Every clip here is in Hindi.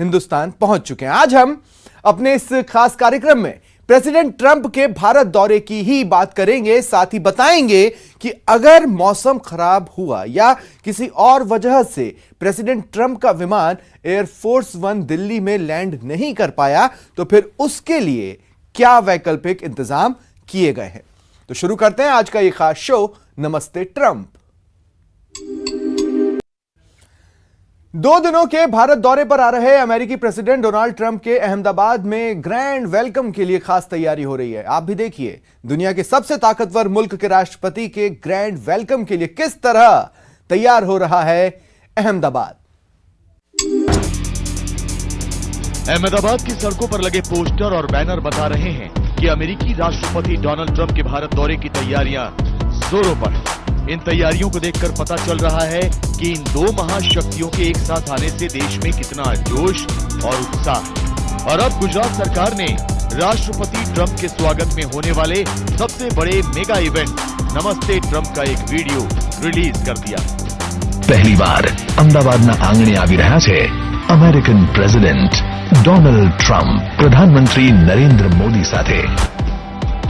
हिंदुस्तान पहुंच चुके हैं। आज हम अपने इस खास कार्यक्रम में प्रेसिडेंट ट्रंप के भारत दौरे की ही बात करेंगे, साथ ही बताएंगे कि अगर मौसम खराब हुआ या किसी और वजह से प्रेसिडेंट ट्रंप का विमान एयरफोर्स वन दिल्ली में लैंड नहीं कर पाया तो फिर उसके लिए क्या वैकल्पिक इंतजाम किए गए हैं। तो शुरू करते हैं आज का यह खास शो, नमस्ते ट्रंप। 2 दिनों के भारत दौरे पर आ रहे अमेरिकी प्रेसिडेंट डोनाल्ड ट्रंप के अहमदाबाद में ग्रैंड वेलकम के लिए खास तैयारी हो रही है। आप भी देखिए दुनिया के सबसे ताकतवर मुल्क के राष्ट्रपति के ग्रैंड वेलकम के लिए किस तरह तैयार हो रहा है अहमदाबाद। अहमदाबाद की सड़कों पर लगे पोस्टर और बैनर बता रहे हैं कि अमेरिकी राष्ट्रपति डोनाल्ड ट्रंप के भारत दौरे की तैयारियां जोरों पर हैं। इन तैयारियों को देखकर पता चल रहा है कि इन 2 महाशक्तियों के एक साथ आने से देश में कितना जोश और उत्साह है। और अब गुजरात सरकार ने राष्ट्रपति ट्रंप के स्वागत में होने वाले सबसे बड़े मेगा इवेंट नमस्ते ट्रंप का एक वीडियो रिलीज कर दिया। पहली बार अमदावादના આંગણે આવી રહ્યા છે અમેરિકન પ્રેસિડેન્ટ ડોનાલ્ડ ટ્રમ્પ પ્રધાનમંત્રી નરેન્દ્ર મોદી સાથે।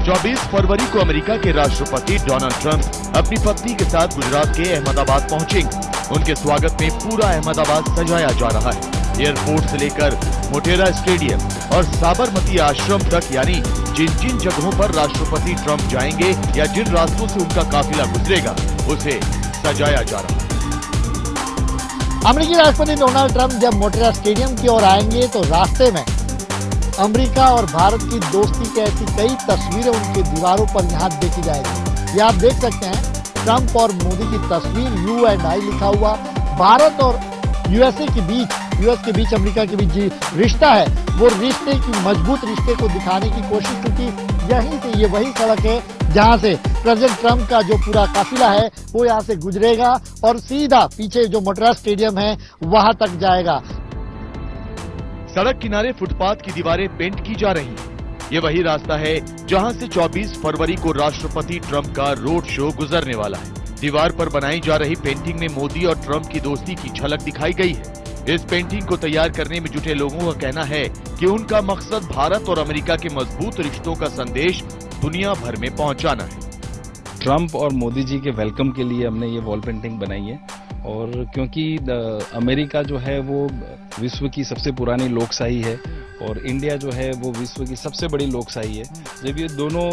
24 फरवरी को अमेरिका के राष्ट्रपति डोनाल्ड ट्रंप अपनी पत्नी के साथ गुजरात के अहमदाबाद पहुंचेंगे। उनके स्वागत में पूरा अहमदाबाद सजाया जा रहा है। एयरपोर्ट से लेकर मोटेरा स्टेडियम और साबरमती आश्रम तक, यानी जिन जिन जगहों पर राष्ट्रपति ट्रंप जाएंगे या जिन रास्तों से उनका काफिला गुजरेगा उसे सजाया जा रहा है। अमेरिकी राष्ट्रपति डोनाल्ड ट्रंप जब मोटेरा स्टेडियम की ओर आएंगे तो रास्ते में अमेरिका और भारत की दोस्ती की ऐसी कई तस्वीरें उनकी दीवारों पर यहाँ देखी जाएगी। ये आप देख सकते हैं, ट्रंप और मोदी की तस्वीर, यू एंड आई लिखा हुआ। भारत और यूएस के बीच अमेरिका के बीच रिश्ता है, वो रिश्ते की मजबूत रिश्ते को दिखाने की कोशिश, क्योंकि यहीं से ये वही सड़क है जहां से प्रेसिडेंट ट्रंप का जो पूरा काफिला है वो यहाँ से गुजरेगा और सीधा पीछे जो मोटेरा स्टेडियम है वहां तक जाएगा। सड़क किनारे फुटपाथ की दीवारें पेंट की जा रही हैं। ये वही रास्ता है जहां से 24 फरवरी को राष्ट्रपति ट्रंप का रोड शो गुजरने वाला है। दीवार पर बनाई जा रही पेंटिंग में मोदी और ट्रंप की दोस्ती की झलक दिखाई गई है। इस पेंटिंग को तैयार करने में जुटे लोगों का कहना है कि उनका मकसद भारत और अमेरिका के मजबूत रिश्तों का संदेश दुनिया भर में पहुँचाना है। ट्रंप और मोदी जी के वेलकम के लिए हमने ये वॉल पेंटिंग बनाई है, और क्योंकि अमेरिका जो है वो विश्व की सबसे पुरानी लोकशाही है और इंडिया जो है वो विश्व की सबसे बड़ी लोकशाही है। जब ये दोनों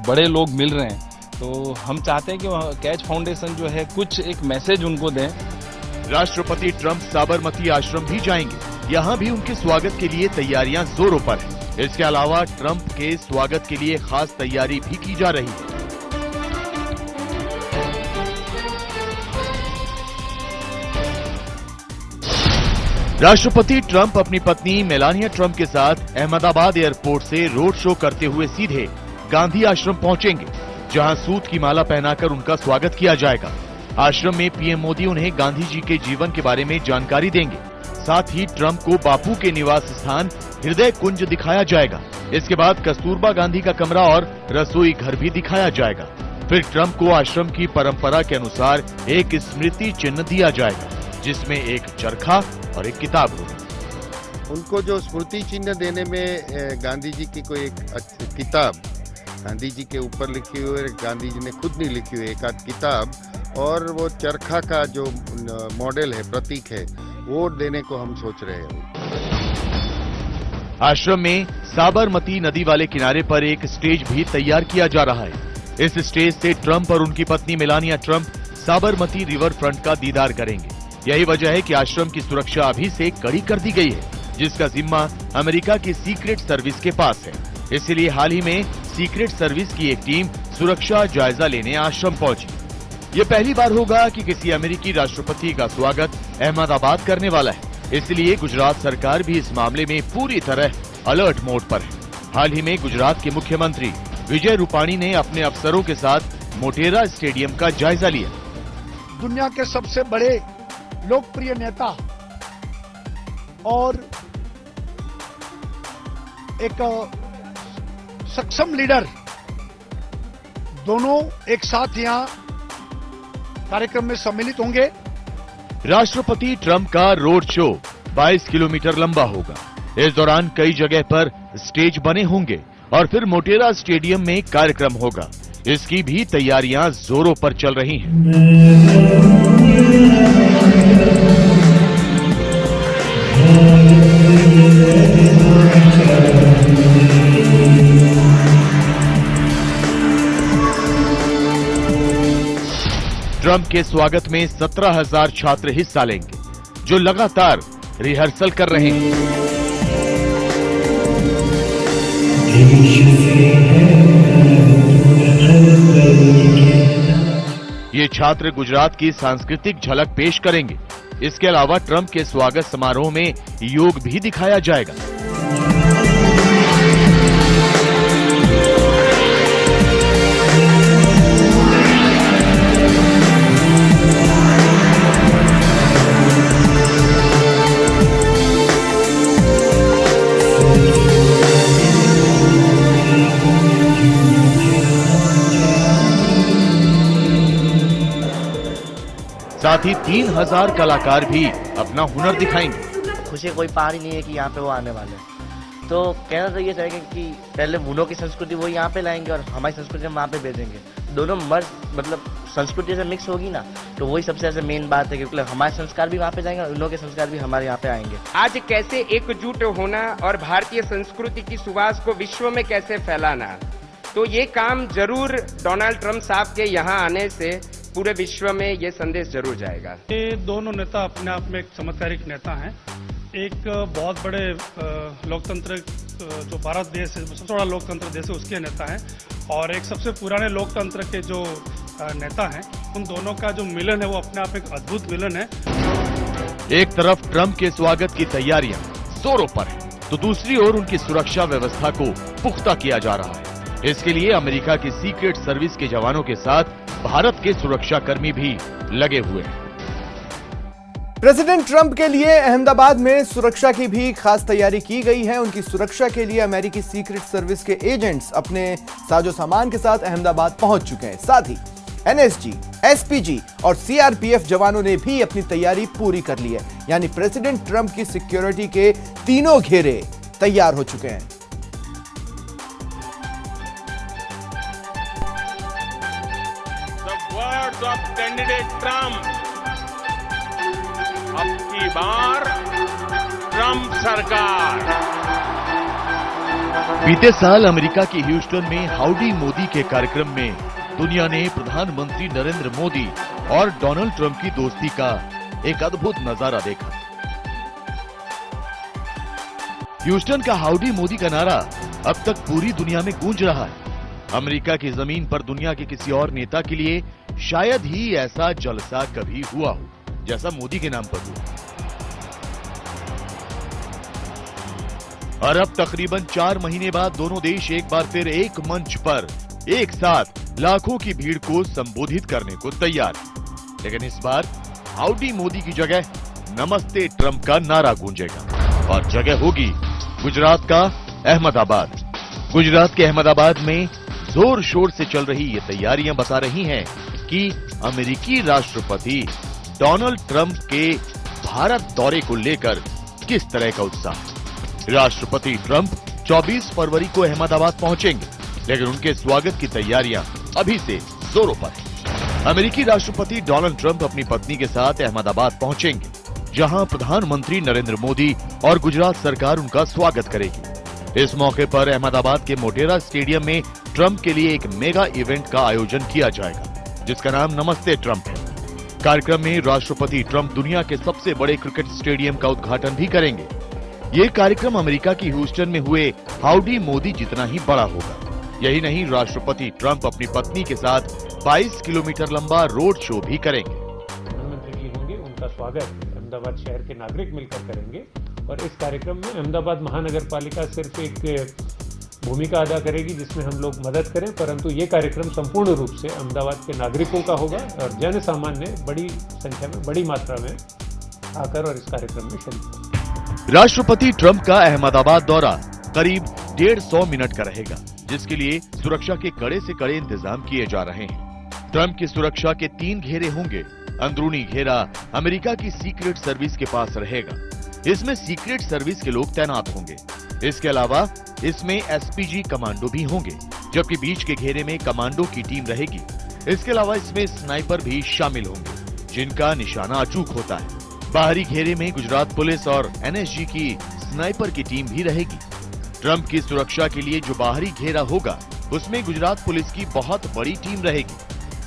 बड़े लोग मिल रहे हैं तो हम चाहते हैं कि कैच फाउंडेशन जो है कुछ एक मैसेज उनको दें। राष्ट्रपति ट्रंप साबरमती आश्रम भी जाएंगे। यहाँ भी उनके स्वागत के लिए तैयारियां जोरों पर हैं। इसके अलावा ट्रंप के स्वागत के लिए खास तैयारी भी की जा रही है। राष्ट्रपति ट्रंप अपनी पत्नी मेलानिया ट्रंप के साथ अहमदाबाद एयरपोर्ट से रोड शो करते हुए सीधे गांधी आश्रम पहुंचेंगे, जहां सूत की माला पहनाकर उनका स्वागत किया जाएगा। आश्रम में पीएम मोदी उन्हें गांधी जी के जीवन के बारे में जानकारी देंगे। साथ ही ट्रंप को बापू के निवास स्थान हृदय कुंज दिखाया जाएगा। इसके बाद कस्तूरबा गांधी का कमरा और रसोई घर भी दिखाया जाएगा। फिर ट्रंप को आश्रम की परंपरा के अनुसार एक स्मृति चिन्ह दिया जाएगा, जिसमें एक चरखा और एक किताब होगी। उनको जो स्मृति चिन्ह देने में गांधी जी की कोई एक किताब, गांधी जी के ऊपर लिखी हुई, गांधी जी ने खुद नहीं लिखी हुई एक आध किताब, और वो चरखा का जो मॉडल है, प्रतीक है, वो देने को हम सोच रहे हैं। आश्रम में साबरमती नदी वाले किनारे पर एक स्टेज भी तैयार किया जा रहा है। इस स्टेज से ट्रंप और उनकी पत्नी Melania Trump Sabarmati river front का दीदार करेंगे। यही वजह है कि आश्रम की सुरक्षा अभी से कड़ी कर दी गई है, जिसका जिम्मा अमेरिका की सीक्रेट सर्विस के पास है। इसलिए हाल ही में सीक्रेट सर्विस की एक टीम सुरक्षा जायजा लेने आश्रम पहुंची। ये पहली बार होगा कि किसी अमेरिकी राष्ट्रपति का स्वागत अहमदाबाद करने वाला है, इसलिए गुजरात सरकार भी इस मामले में पूरी तरह अलर्ट मोड पर है। हाल ही में गुजरात के मुख्यमंत्री विजय रूपाणी ने अपने अफसरों के साथ मोटेरा स्टेडियम का जायजा लिया। दुनिया के सबसे बड़े लोकप्रिय नेता और एक सक्षम लीडर दोनों एक साथ यहां कार्यक्रम में सम्मिलित होंगे। राष्ट्रपति ट्रंप का रोड शो 22 किलोमीटर लंबा होगा। इस दौरान कई जगह पर स्टेज बने होंगे और फिर मोटेरा स्टेडियम में कार्यक्रम होगा। इसकी भी तैयारियां जोरों पर चल रही हैं। ट्रंप के स्वागत में 17,000 छात्र हिस्सा लेंगे, जो लगातार रिहर्सल कर रहे हैं। ये छात्र गुजरात की सांस्कृतिक झलक पेश करेंगे। इसके अलावा ट्रंप के स्वागत समारोह में योग भी दिखाया जाएगा। साथ ही 3,000 कलाकार भी अपना हुनर दिखाएंगे। खुशी कोई पार ही नहीं है कि यहाँ पे वो आने वाले हैं। तो कहना तो ये चाहेंगे कि पहले उन्हों की संस्कृति वो यहाँ पे लाएंगे और हमारी संस्कृति हम वहाँ पे भेजेंगे। दोनों मतलब संस्कृति से मिक्स होगी ना, तो वही सबसे ऐसे मेन बात है, क्योंकि हमारे संस्कार भी वहाँ पे जाएंगे और उन्हों के संस्कार भी हमारे यहाँ पे आएंगे। आज कैसे एकजुट होना और भारतीय संस्कृति की सुवास को विश्व में कैसे फैलाना, तो ये काम जरूर डोनाल्ड ट्रंप साहब के यहाँ आने से पूरे विश्व में ये संदेश जरूर जाएगा। ये दोनों नेता अपने आप में एक चमत्कारिक नेता हैं। एक बहुत बड़े लोकतंत्र जो भारत देश है, सबसे बड़ा लोकतंत्र देश है, उसके नेता हैं, और एक सबसे पुराने लोकतंत्र के जो नेता हैं, उन दोनों का जो मिलन है वो अपने आप एक अद्भुत मिलन है। एक तरफ ट्रंप के स्वागत की तैयारियां जोरों पर है, तो दूसरी ओर उनकी सुरक्षा व्यवस्था को पुख्ता किया जा रहा है। इसके लिए अमेरिका की सीक्रेट सर्विस के जवानों के साथ भारत के सुरक्षाकर्मी भी लगे हुए हैं। प्रेसिडेंट ट्रंप के लिए अहमदाबाद में सुरक्षा की भी खास तैयारी की गई है। उनकी सुरक्षा के लिए अमेरिकी सीक्रेट सर्विस के एजेंट्स अपने साजो सामान के साथ अहमदाबाद पहुंच चुके हैं। साथ ही एनएसजी, एसपीजी और सीआरपीएफ जवानों ने भी अपनी तैयारी पूरी कर ली है। यानी प्रेसिडेंट ट्रंप की सिक्योरिटी के तीनों घेरे तैयार हो चुके हैं। Words of candidate Trump, अब की बार ट्रंप सरकार। बीते साल अमेरिका के ह्यूस्टन में हाउडी मोदी के कार्यक्रम में दुनिया ने प्रधानमंत्री नरेंद्र मोदी और डोनाल्ड ट्रंप की दोस्ती का एक अद्भुत नजारा देखा। ह्यूस्टन का हाउडी मोदी का नारा अब तक पूरी दुनिया में गूंज रहा है। अमेरिका की जमीन पर दुनिया के किसी और नेता के लिए शायद ही ऐसा जलसा कभी हुआ हो जैसा मोदी के नाम पर हुआ। और अब तकरीबन 4 महीने बाद दोनों देश एक बार फिर एक मंच पर एक साथ लाखों की भीड़ को संबोधित करने को तैयार। लेकिन इस बार हाउडी मोदी की जगह नमस्ते ट्रंप का नारा गूंजेगा और जगह होगी गुजरात का अहमदाबाद। गुजरात के अहमदाबाद में जोर शोर से चल रही ये तैयारियां बता रही हैं कि अमेरिकी राष्ट्रपति डोनाल्ड ट्रंप के भारत दौरे को लेकर किस तरह का उत्साह। राष्ट्रपति ट्रंप 24 फरवरी को अहमदाबाद पहुंचेंगे, लेकिन उनके स्वागत की तैयारियां अभी से जोरों पर हैं। अमेरिकी राष्ट्रपति डोनाल्ड ट्रंप अपनी पत्नी के साथ अहमदाबाद पहुंचेंगे, जहां प्रधानमंत्री नरेंद्र मोदी और गुजरात सरकार उनका स्वागत करेगी। इस मौके पर अहमदाबाद के मोटेरा स्टेडियम में ट्रंप के लिए एक मेगा इवेंट का आयोजन किया जाएगा, जिसका नाम नमस्ते ट्रंप है। कार्यक्रम में राष्ट्रपति ट्रंप दुनिया के सबसे बड़े क्रिकेट स्टेडियम का उद्घाटन भी करेंगे। ये कार्यक्रम अमेरिका की ह्यूस्टन में हुए हाउडी मोदी जितना ही बड़ा होगा। यही नहीं, राष्ट्रपति ट्रंप अपनी पत्नी के साथ 22 किलोमीटर लंबा रोड शो भी करेंगे। प्रधानमंत्री जी होंगे, उनका स्वागत अहमदाबाद शहर के नागरिक मिलकर करेंगे और इस कार्यक्रम में अहमदाबाद महानगर पालिका सिर्फ एक भूमिका अदा करेगी जिसमें हम लोग मदद करें, परंतु ये कार्यक्रम संपूर्ण रूप से अहमदाबाद के नागरिकों का होगा और जन सामान्य बड़ी संख्या में, बड़ी मात्रा में आकर और इस कार्यक्रम में शरीक होंगे। राष्ट्रपति ट्रंप का अहमदाबाद दौरा करीब 150 मिनट का रहेगा, जिसके लिए सुरक्षा के कड़े से कड़े इंतजाम किए जा रहे हैं। ट्रंप की सुरक्षा के 3 घेरे होंगे। अंदरूनी घेरा अमेरिका की सीक्रेट सर्विस के पास रहेगा। इसमें सीक्रेट सर्विस के लोग तैनात होंगे। इसके अलावा इसमें एसपीजी कमांडो भी होंगे, जबकि बीच के घेरे में कमांडो की टीम रहेगी। इसके अलावा इसमें स्नाइपर भी शामिल होंगे, जिनका निशाना अचूक होता है। बाहरी घेरे में गुजरात पुलिस और एनएसजी की स्नाइपर की टीम भी रहेगी। ट्रंप की सुरक्षा के लिए जो बाहरी घेरा होगा, उसमें गुजरात पुलिस की बहुत बड़ी टीम रहेगी।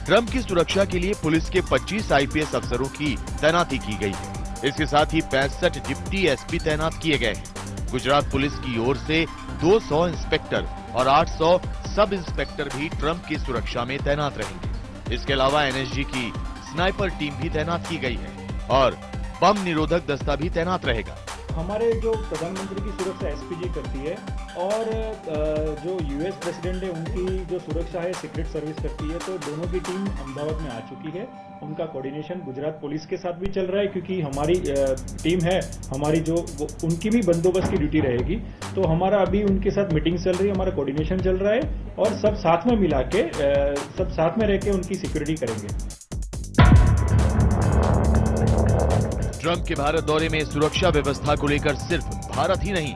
ट्रंप की सुरक्षा के लिए पुलिस के 25 आईपीएस अफसरों की तैनाती की गई है। इसके साथ ही 65 डिप्टी एसपी तैनात किए गए हैं। गुजरात पुलिस की ओर से 200 इंस्पेक्टर और 800 सब इंस्पेक्टर भी ट्रंप की सुरक्षा में तैनात रहेंगे। इसके अलावा एनएसजी की स्नाइपर टीम भी तैनात की गई है और बम निरोधक दस्ता भी तैनात रहेगा। हमारे जो प्रधानमंत्री की सुरक्षा एसपीजी करती है और जो यूएस प्रेसिडेंट है उनकी जो सुरक्षा है सीक्रेट सर्विस करती है, तो दोनों की टीम अहमदाबाद में आ चुकी है। उनका कोऑर्डिनेशन गुजरात पुलिस के साथ भी चल रहा है, क्योंकि हमारी टीम है हमारी जो उनकी भी बंदोबस्त की ड्यूटी रहेगी। तो हमारा अभी उनके साथ मीटिंग चल रही है, हमारा कोऑर्डिनेशन चल रहा है और सब साथ में मिला के सब साथ में रह के उनकी सिक्योरिटी करेंगे। ट्रंप के भारत दौरे में सुरक्षा व्यवस्था को लेकर सिर्फ भारत ही नहीं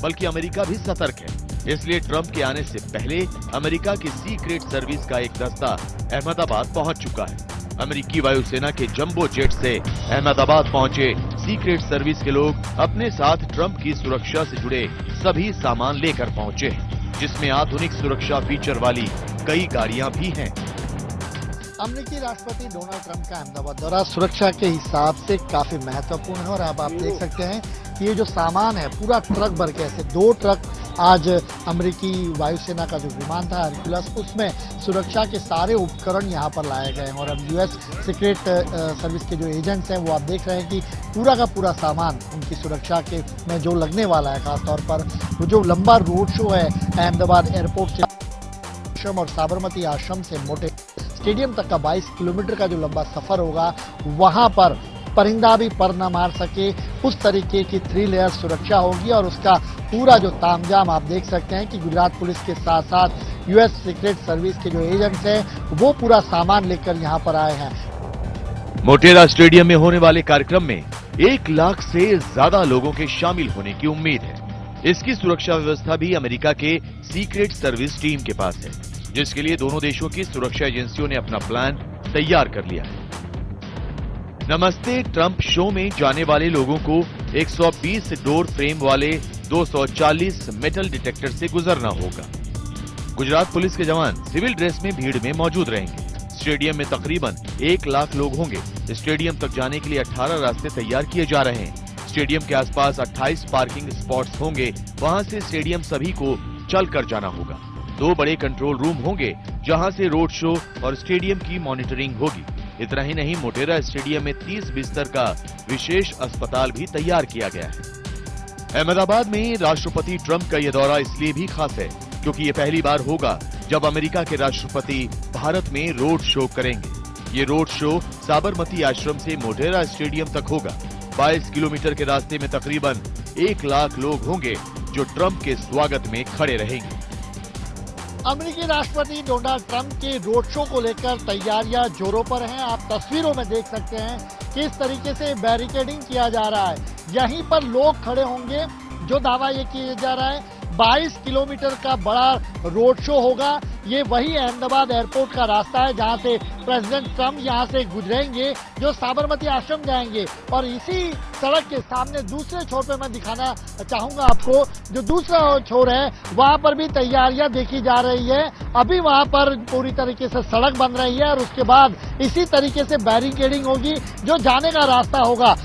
बल्कि अमेरिका भी सतर्क है। इसलिए ट्रंप के आने से पहले अमेरिका की सीक्रेट सर्विस का एक दस्ता अहमदाबाद पहुंच चुका है। अमेरिकी वायुसेना के जंबो जेट से अहमदाबाद पहुंचे सीक्रेट सर्विस के लोग अपने साथ ट्रंप की सुरक्षा से जुड़े सभी सामान लेकर पहुंचे हैं, जिसमें आधुनिक सुरक्षा फीचर वाली कई गाड़ियां भी हैं। अमेरिकी राष्ट्रपति डोनाल्ड ट्रंप का अहमदाबाद दौरा सुरक्षा के हिसाब से काफी महत्वपूर्ण है और अब आप देख सकते हैं कि ये जो सामान है पूरा ट्रक भर के, ऐसे 2 ट्रक आज अमेरिकी वायुसेना का जो विमान था हरक्यूलस, उसमें सुरक्षा के सारे उपकरण यहाँ पर लाए गए हैं। और अब यूएस सीक्रेट सर्विस के जो एजेंट्स हैं वो आप देख रहे हैं कि पूरा का पूरा सामान उनकी सुरक्षा के में जो लगने वाला है, खासतौर पर वो जो लंबा रोड शो है अहमदाबाद एयरपोर्ट से आश्रम और साबरमती आश्रम से मोटे स्टेडियम तक का 22 किलोमीटर का जो लंबा सफर होगा, वहां पर परिंदा भी पर न मार सके उस तरीके की 3 लेयर सुरक्षा होगी। और उसका पूरा जो तामझाम आप देख सकते हैं कि गुजरात पुलिस के साथ साथ यूएस सीक्रेट सर्विस के जो एजेंट्स हैं वो पूरा सामान लेकर यहां पर आए हैं। मोटेरा स्टेडियम में होने वाले कार्यक्रम में 1 लाख से ज्यादा लोगों के शामिल होने की उम्मीद है। इसकी सुरक्षा व्यवस्था भी अमेरिका के सीक्रेट सर्विस टीम के पास है, जिसके लिए दोनों देशों की सुरक्षा एजेंसियों ने अपना प्लान तैयार कर लिया है। नमस्ते ट्रंप शो में जाने वाले लोगों को 120 डोर फ्रेम वाले 240 मेटल डिटेक्टर से गुजरना होगा। गुजरात पुलिस के जवान सिविल ड्रेस में भीड़ में मौजूद रहेंगे। स्टेडियम में तकरीबन 1 लाख लोग होंगे। स्टेडियम तक जाने के लिए 18 रास्ते तैयार किए जा रहे हैं। स्टेडियम के आसपास 28 पार्किंग स्पॉट्स होंगे। वहां से स्टेडियम सभी को चलकर जाना होगा। 2 बड़े कंट्रोल रूम होंगे, जहां से रोड शो और स्टेडियम की मॉनिटरिंग होगी। इतना ही नहीं, मोटेरा स्टेडियम में 30 बिस्तर का विशेष अस्पताल भी तैयार किया गया है। अहमदाबाद में राष्ट्रपति ट्रंप का यह दौरा इसलिए भी खास है क्योंकि ये पहली बार होगा जब अमेरिका के राष्ट्रपति भारत में रोड शो करेंगे। ये रोड शो साबरमती आश्रम से मोटेरा स्टेडियम तक होगा। 22 किलोमीटर के रास्ते में तकरीबन 1 लाख लोग होंगे जो ट्रंप के स्वागत में खड़े रहेंगे। अमेरिकी राष्ट्रपति डोनाल्ड ट्रंप के रोड शो को लेकर तैयारियां जोरों पर हैं। आप तस्वीरों में देख सकते हैं किस तरीके से बैरिकेडिंग किया जा रहा है। यहीं पर लोग खड़े होंगे। जो दावा ये किया जा रहा है 22 किलोमीटर का बड़ा रोड शो होगा। ये वही अहमदाबाद एयरपोर्ट का रास्ता है जहां से प्रेसिडेंट ट्रंप यहां से गुजरेंगे, जो साबरमती आश्रम जाएंगे। और इसी सड़क के सामने दूसरे छोर पे मैं दिखाना चाहूंगा आपको, जो दूसरा छोर है वहां पर भी तैयारियां देखी जा रही है। अभी वहां पर पूरी तरीके से सड़क बन रही है और उसके बाद इसी तरीके से बैरिकेडिंग होगी जो जाने का रास्ता होगा।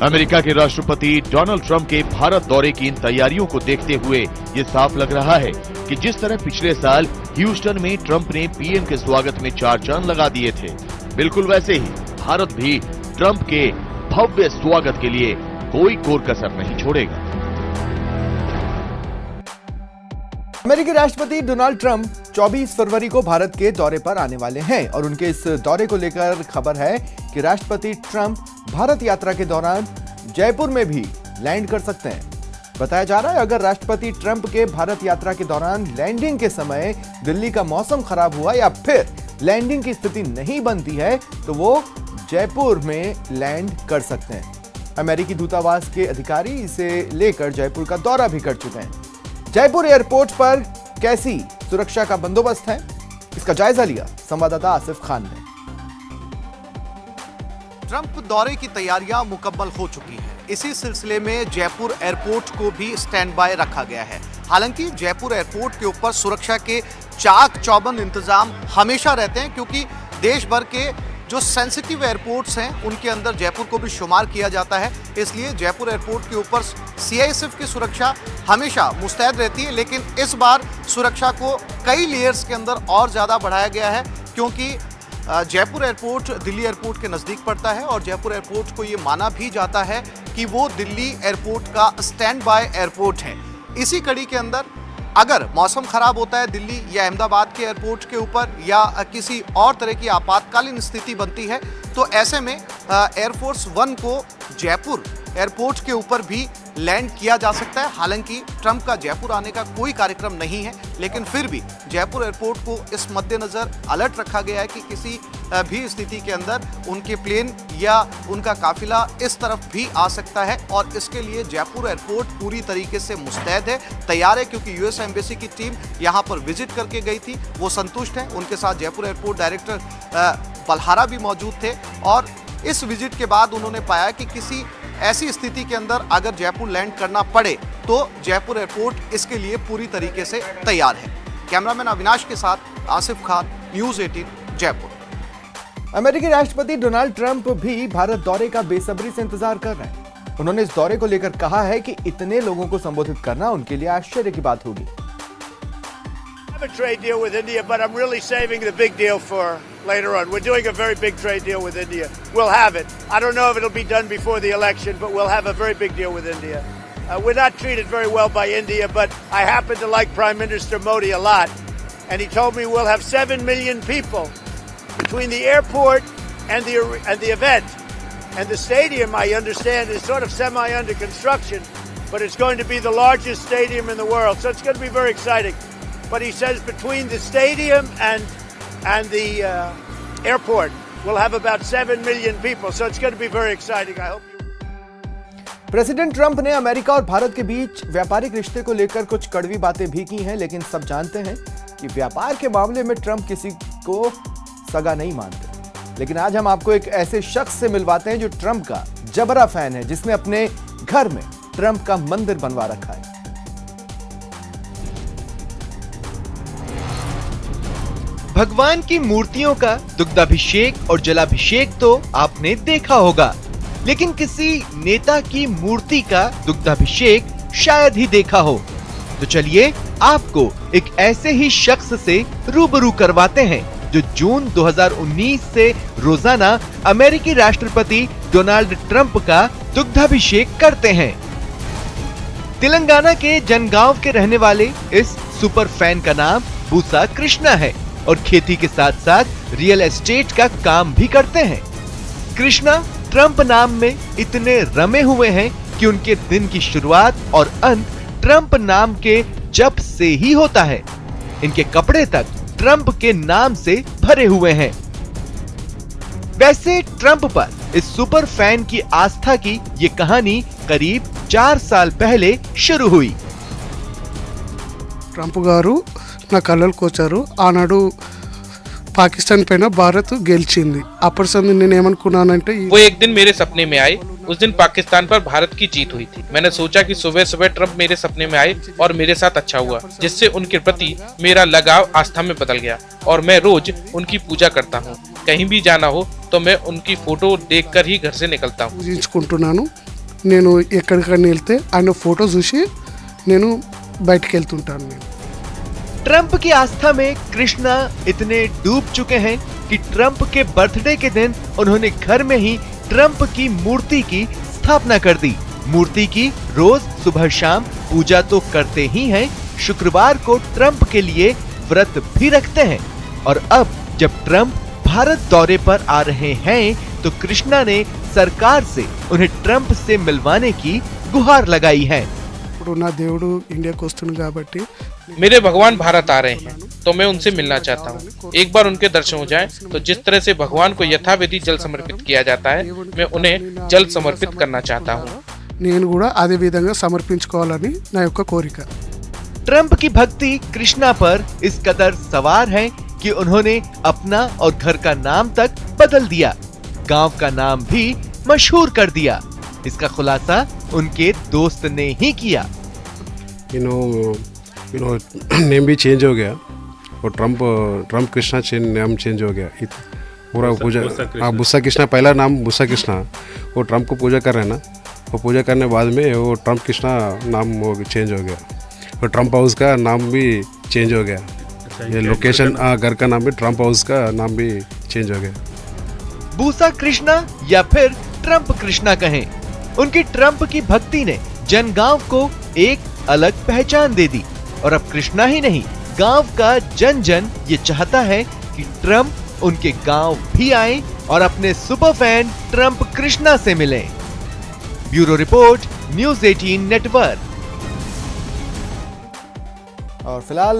अमेरिका के राष्ट्रपति डोनाल्ड ट्रंप के भारत दौरे की इन तैयारियों को देखते हुए ये साफ लग रहा है कि जिस तरह पिछले साल ह्यूस्टन में ट्रंप ने पीएम के स्वागत में 4 चांद लगा दिए थे, बिल्कुल वैसे ही भारत भी ट्रंप के भव्य स्वागत के लिए कोई कोर कसर नहीं छोड़ेगा। अमेरिकी राष्ट्रपति डोनाल्ड ट्रंप 24 फरवरी को भारत के दौरे पर आने वाले हैं और उनके इस दौरे को लेकर खबर है कि राष्ट्रपति ट्रंप भारत यात्रा के दौरान जयपुर में भी लैंड कर सकते हैं। बताया जा रहा है अगर राष्ट्रपति ट्रंप के भारत यात्रा के दौरान लैंडिंग के समय दिल्ली का मौसम खराब हुआ या फिर लैंडिंग की स्थिति नहीं बनती है तो वो जयपुर में लैंड कर सकते हैं। अमेरिकी दूतावास के अधिकारी इसे लेकर जयपुर का दौरा भी कर चुके हैं। जयपुर एयरपोर्ट पर कैसी सुरक्षा का बंदोबस्त है, इसका जायजा लिया संवाददाता आसिफ खान ने। ट्रंप दौरे की तैयारियां मुकम्मल हो चुकी हैं। इसी सिलसिले में जयपुर एयरपोर्ट को भी स्टैंड बाय रखा गया है। हालांकि जयपुर एयरपोर्ट के ऊपर सुरक्षा के चाक चौबंद इंतजाम हमेशा रहते हैं, क्योंकि देश भर के जो सेंसिटिव एयरपोर्ट्स हैं उनके अंदर जयपुर को भी शुमार किया जाता है। इसलिए जयपुर एयरपोर्ट के ऊपर सीआईएसएफ की सुरक्षा हमेशा मुस्तैद रहती है, लेकिन इस बार सुरक्षा को कई लेयर्स के अंदर और ज़्यादा बढ़ाया गया है, क्योंकि जयपुर एयरपोर्ट दिल्ली एयरपोर्ट के नज़दीक पड़ता है और जयपुर एयरपोर्ट को ये माना भी जाता है कि वो दिल्ली एयरपोर्ट का स्टैंड बाय एयरपोर्ट है। इसी कड़ी के अंदर अगर मौसम खराब होता है दिल्ली या अहमदाबाद के एयरपोर्ट के ऊपर या किसी और तरह की आपातकालीन स्थिति बनती है, तो ऐसे में एयरफोर्स 1 को जयपुर एयरपोर्ट के ऊपर भी लैंड किया जा सकता है। हालांकि ट्रंप का जयपुर आने का कोई कार्यक्रम नहीं है, लेकिन फिर भी जयपुर एयरपोर्ट को इस मद्देनज़र अलर्ट रखा गया है कि किसी भी स्थिति के अंदर उनके प्लेन या उनका काफिला इस तरफ भी आ सकता है। और इसके लिए जयपुर एयरपोर्ट पूरी तरीके से मुस्तैद है, तैयार है, क्योंकि यूएस एम्बेसी की टीम यहाँ पर विजिट करके गई थी, वो संतुष्ट हैं। उनके साथ जयपुर एयरपोर्ट डायरेक्टर बल्हारा भी मौजूद थे और इस विजिट के बाद उन्होंने पाया कि किसी ऐसी स्थिति के अंदर अगर जयपुर लैंड करना पड़े तो जयपुर एयरपोर्ट इसके लिए पूरी तरीके से तैयार है। कैमरामैन अविनाश के साथ आसिफ खान, न्यूज़ 18 जयपुर। अमेरिकी राष्ट्रपति डोनाल्ड ट्रंप भी भारत दौरे का बेसब्री से इंतजार कर रहे हैं। उन्होंने इस दौरे को लेकर कहा है कि इतने लोगों को संबोधित करना उनके लिए आश्चर्य की बात होगी। I have a trade deal with India, but I'm really saving the big deal for later on. We're doing a very big trade deal with India. We'll have it. I don't know if it'll be done before the election, but we'll have a very big deal with India. We're not treated very well by India, but I happen to like Prime Minister Modi a lot. And he told me we'll have 7 million people between the airport and the event. And the stadium, I understand, is sort of semi under construction, but it's going to be the largest stadium in the world. So it's going to be very exciting. But he says between the stadium and the airport, we'll have about 7 million people. So it's going to be very exciting. I hope you. President Trump ने अमेरिका और भारत के बीच व्यापारिक रिश्ते को लेकर कुछ कड़वी बातें भी की हैं, लेकिन सब जानते हैं कि व्यापार के मामले में ट्रंप किसी को सगा नहीं मानते। लेकिन आज हम आपको एक ऐसे शख्स से मिलवाते हैं जो ट्रंप का जबरा फैन है, जिसने अपने घर में ट्रंप का मंदिर बनवा रखा है। भगवान की मूर्तियों का दुग्धाभिषेक और जलाभिषेक तो आपने देखा होगा, लेकिन किसी नेता की मूर्ति का दुग्धाभिषेक शायद ही देखा हो। तो चलिए आपको एक ऐसे ही शख्स से रूबरू करवाते हैं जो जून 2019 से रोजाना अमेरिकी राष्ट्रपति डोनाल्ड ट्रंप का दुग्धाभिषेक करते हैं। तेलंगाना के जनगांव के रहने वाले इस सुपर फैन का नाम बूसा कृष्णा है और खेती के साथ साथ रियल एस्टेट का काम भी करते हैं। कृष्णा ट्रंप नाम में इतने रमे हुए हैं कि उनके दिन की शुरुआत और अंत ट्रंप नाम के जप से ही होता है। इनके कपड़े तक ट्रंप के नाम से भरे हुए हैं। वैसे ट्रंप पर इस सुपर फैन की आस्था की ये कहानी करीब 4 साल पहले शुरू हुई। ट्रंप गारू నా కళ్ళకు వచ్చారు ఆనాడు పాకిస్తాన్ పైన భారత్ గెలిచింది అప్పటి సమయం నేను ఏమనుకున్నానంటే वो एक दिन मेरे सपने में आए। उस दिन पाकिस्तान पर भारत की जीत हुई थी। मैंने सोचा कि सुबह सुबह ट्रंप मेरे सपने में आए और मेरे साथ अच्छा हुआ, जिससे उनके प्रति मेरा लगाव आस्था में बदल गया और मैं रोज उनकी पूजा करता हूँ। कहीं भी जाना हो तो मैं उनकी फोटो देखकर ही घर से निकलता हूँ। పూజించుకుంటున్నాను నేను ఎక్కడికైనా వెళ్తే ఆయన ఫోటో చూసి నేను బయటికి వెళ్తుంటాను। నేను ट्रंप की आस्था में कृष्णा इतने डूब चुके हैं कि ट्रंप के बर्थडे के दिन उन्होंने घर में ही ट्रंप की मूर्ति की स्थापना कर दी। मूर्ति की रोज सुबह शाम पूजा तो करते ही हैं, शुक्रवार को ट्रंप के लिए व्रत भी रखते हैं। और अब जब ट्रंप भारत दौरे पर आ रहे हैं तो कृष्णा ने सरकार से उन्हें ट्रंप से मिलवाने की गुहार लगाई है। ఇప్పుడు నా దేవుడు ఇండియాకి వస్తుంది కాబట్టి मेरे भगवान भारत आ रहे हैं तो मैं उनसे मिलना चाहता हूँ। एक बार उनके दर्शन हो जाएं, तो जिस तरह से भगवान को यथाविधि जल समर्पित किया जाता है, मैं उन्हें जल समर्पित करना चाहता हूँ। నేను కూడా అదే విధంగా సమర్పించుకోవాలని నా యొక్క కోరిక. ट्रंप की भक्ति कृष्णा पर इस कदर सवार है कि उन्होंने अपना और घर का नाम तक बदल दिया, गांव का नाम भी मशहूर कर दिया। इसका खुलासा उनके दोस्त ने ही किया। नेम भी चेंज हो गया और ट्रंप कृष्णा नाम चेंज हो गया पूरा पूजा। हाँ, बुस्सा कृष्णा पहला नाम बुस्सा कृष्णा, वो ट्रंप को पूजा कर रहे हैं ना, वो पूजा करने बाद में वो ट्रंप कृष्णा नाम वो चेंज हो गया और ट्रंप हाउस का नाम भी चेंज हो गया। ये लोकेशन घर का नाम भी ट्रंप हाउस का नाम भी चेंज हो गया। बूसा कृष्णा या फिर ट्रंप कृष्णा कहें, उनकी ट्रंप की भक्ति ने जनगांव को एक अलग पहचान दे दी। और अब कृष्णा ही नहीं, गांव का जन जन ये चाहता है कि ट्रंप उनके गांव भी आए और अपने सुपर फैन ट्रंप कृष्णा से मिलें। Bureau report, news 18 network. और फिलहाल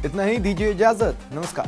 इतना ही, दीजिए इजाजत, नमस्कार।